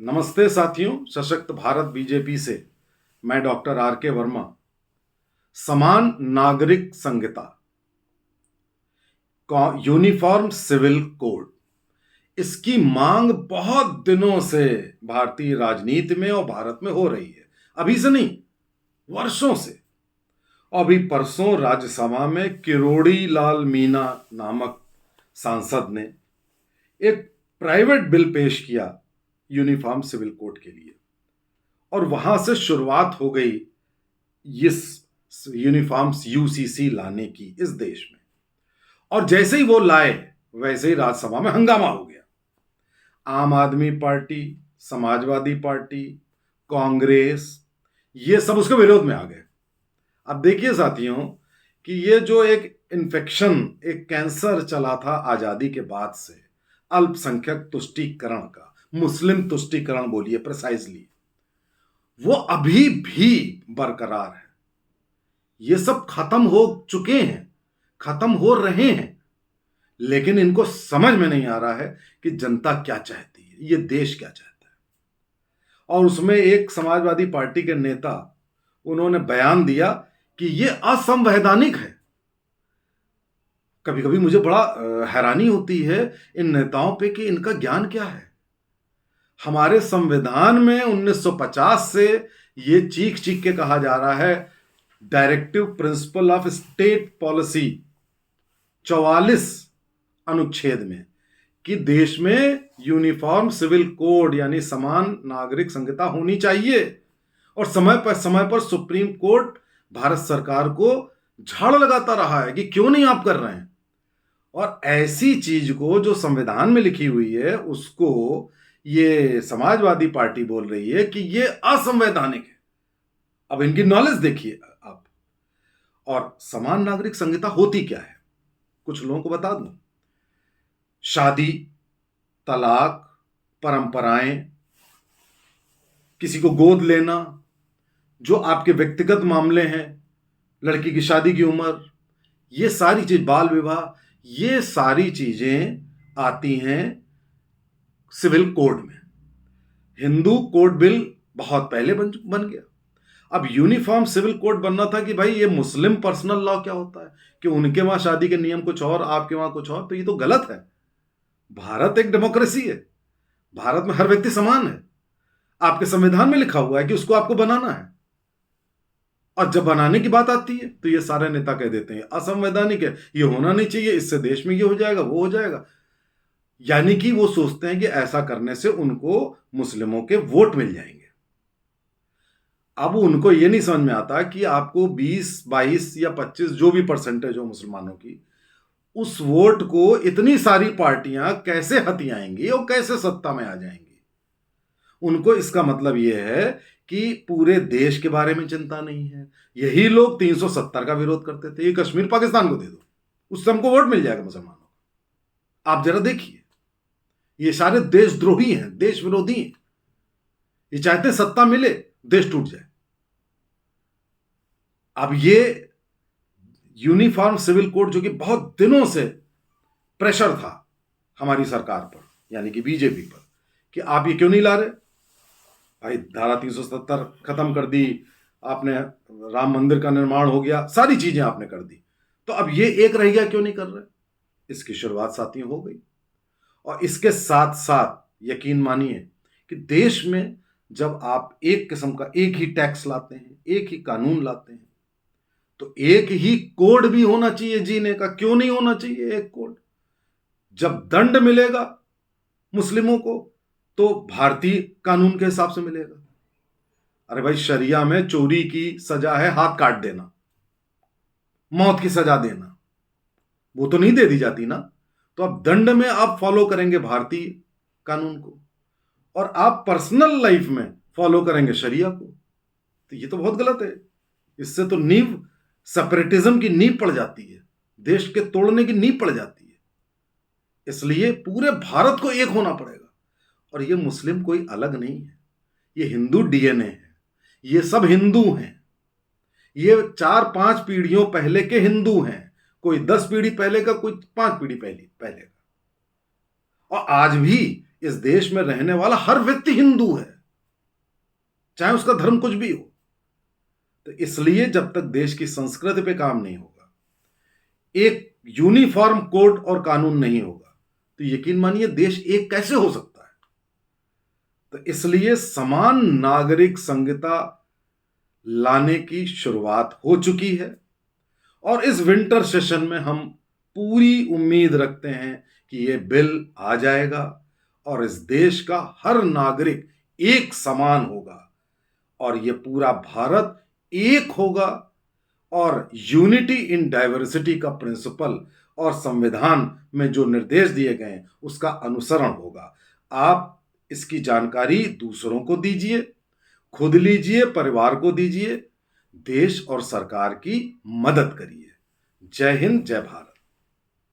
नमस्ते साथियों, सशक्त भारत बीजेपी से मैं डॉक्टर आर के वर्मा। समान नागरिक संहिता, यूनिफॉर्म सिविल कोड, इसकी मांग बहुत दिनों से भारतीय राजनीति में और भारत में हो रही है। अभी से नहीं, वर्षों से। अभी परसों राज्यसभा में किरोड़ी लाल मीना नामक सांसद ने एक प्राइवेट बिल पेश किया यूनिफॉर्म सिविल कोड के लिए, और वहां से शुरुआत हो गई इस यूनिफॉर्म यूसीसी लाने की इस देश में। और जैसे ही वो लाए वैसे ही राज्यसभा में हंगामा हो गया। आम आदमी पार्टी, समाजवादी पार्टी, कांग्रेस, ये सब उसके विरोध में आ गए। अब देखिए साथियों कि ये जो एक इन्फेक्शन, एक कैंसर चला था आजादी के बाद से, अल्पसंख्यक तुष्टीकरण का, मुस्लिम तुष्टीकरण बोलिए प्रिसाइजली, वो अभी भी बरकरार है। ये सब खत्म हो चुके हैं, खत्म हो रहे हैं, लेकिन इनको समझ में नहीं आ रहा है कि जनता क्या चाहती है, ये देश क्या चाहता है। और उसमें एक समाजवादी पार्टी के नेता, उन्होंने बयान दिया कि ये असंवैधानिक है। कभी कभी मुझे बड़ा हैरानी होती है इन नेताओं पे कि इनका ज्ञान क्या है। हमारे संविधान में 1950 से ये चीख चीख के कहा जा रहा है, directive principle of state policy 44 अनुच्छेद में, कि देश में यूनिफॉर्म सिविल कोड यानी समान नागरिक संहिता होनी चाहिए। और समय पर सुप्रीम कोर्ट भारत सरकार को झाड़ लगाता रहा है कि क्यों नहीं आप कर रहे हैं। और ऐसी चीज को जो संविधान में लिखी हुई है उसको ये समाजवादी पार्टी बोल रही है कि ये असंवैधानिक है। अब इनकी नॉलेज देखिए आप। और समान नागरिक संहिता होती क्या है, कुछ लोगों को बता दूं। शादी, तलाक, परंपराएं, किसी को गोद लेना, जो आपके व्यक्तिगत मामले हैं, लड़की की शादी की उम्र, ये सारी चीज, बाल विवाह, ये सारी चीजें आती हैं सिविल कोड में। हिंदू कोड बिल बहुत पहले बन गया। अब यूनिफॉर्म सिविल कोड बनना था कि भाई ये मुस्लिम पर्सनल लॉ क्या होता है, कि उनके वहां शादी के नियम कुछ और, आपके वहां कुछ और, तो ये तो गलत है। भारत एक डेमोक्रेसी है, भारत में हर व्यक्ति समान है। आपके संविधान में लिखा हुआ है कि उसको आपको बनाना है। और जब बनाने की बात आती है तो ये सारे नेता कह देते हैं असंवैधानिक है, ये होना नहीं चाहिए, इससे देश में ये हो जाएगा, वो हो जाएगा। यानी कि वो सोचते हैं कि ऐसा करने से उनको मुस्लिमों के वोट मिल जाएंगे। अब उनको ये नहीं समझ में आता कि आपको 20, 22 या 25 जो भी परसेंटेज हो मुसलमानों की, उस वोट को इतनी सारी पार्टियां कैसे हथियाएंगी और कैसे सत्ता में आ जाएंगी। उनको इसका मतलब यह है कि पूरे देश के बारे में चिंता नहीं है। यही लोग 370 का विरोध करते थे, ये कश्मीर पाकिस्तान को दे दो, उससे हमको वोट मिल जाएगा मुसलमानों को। आप जरा देखिए, ये सारे देशद्रोही हैं, देश विरोधी हैं। ये चाहते हैं सत्ता मिले, देश टूट जाए। अब ये यूनिफॉर्म सिविल कोड, जो कि बहुत दिनों से प्रेशर था हमारी सरकार पर, यानी कि बीजेपी पर, कि आप ये क्यों नहीं ला रहे। भाई धारा 370 खत्म कर दी आपने, राम मंदिर का निर्माण हो गया, सारी चीजें आपने कर दी, तो अब ये एक रह गया, क्यों नहीं कर रहे। इसकी शुरुआत साथियों हो गई। और इसके साथ साथ यकीन मानिए कि देश में जब आप एक किस्म का एक ही टैक्स लाते हैं, एक ही कानून लाते हैं, तो एक ही कोड भी होना चाहिए जीने का। क्यों नहीं होना चाहिए एक कोड। जब दंड मिलेगा मुस्लिमों को तो भारतीय कानून के हिसाब से मिलेगा। अरे भाई, शरिया में चोरी की सजा है हाथ काट देना, मौत की सजा देना, वो तो नहीं दे दी जाती ना। तो अब दंड में आप फॉलो करेंगे भारतीय कानून को, और आप पर्सनल लाइफ में फॉलो करेंगे शरिया को, तो ये तो बहुत गलत है। इससे तो नींव, सेपरेटिज्म की नींव पड़ जाती है, देश के तोड़ने की नींव पड़ जाती है। इसलिए पूरे भारत को एक होना पड़ेगा। और ये मुस्लिम कोई अलग नहीं है, ये हिंदू डीएनए है, ये सब हिंदू हैं। ये 4-5 पीढ़ियों पहले के हिंदू हैं, कोई 10 पीढ़ी पहले का, कोई 5 पीढ़ी पहले का। और आज भी इस देश में रहने वाला हर व्यक्ति हिंदू है, चाहे उसका धर्म कुछ भी हो। तो इसलिए जब तक देश की संस्कृति पे काम नहीं होगा, एक यूनिफॉर्म कोड और कानून नहीं होगा, तो यकीन मानिए देश एक कैसे हो सकता है। तो इसलिए समान नागरिक संहिता लाने की शुरुआत हो चुकी है और इस विंटर सेशन में हम पूरी उम्मीद रखते हैं कि यह बिल आ जाएगा और इस देश का हर नागरिक एक समान होगा और यह पूरा भारत एक होगा और यूनिटी इन डाइवर्सिटी का प्रिंसिपल और संविधान में जो निर्देश दिए गए हैं उसका अनुसरण होगा। आप इसकी जानकारी दूसरों को दीजिए, खुद लीजिए, परिवार को दीजिए, देश और सरकार की मदद करिए। जय हिंद, जय भारत।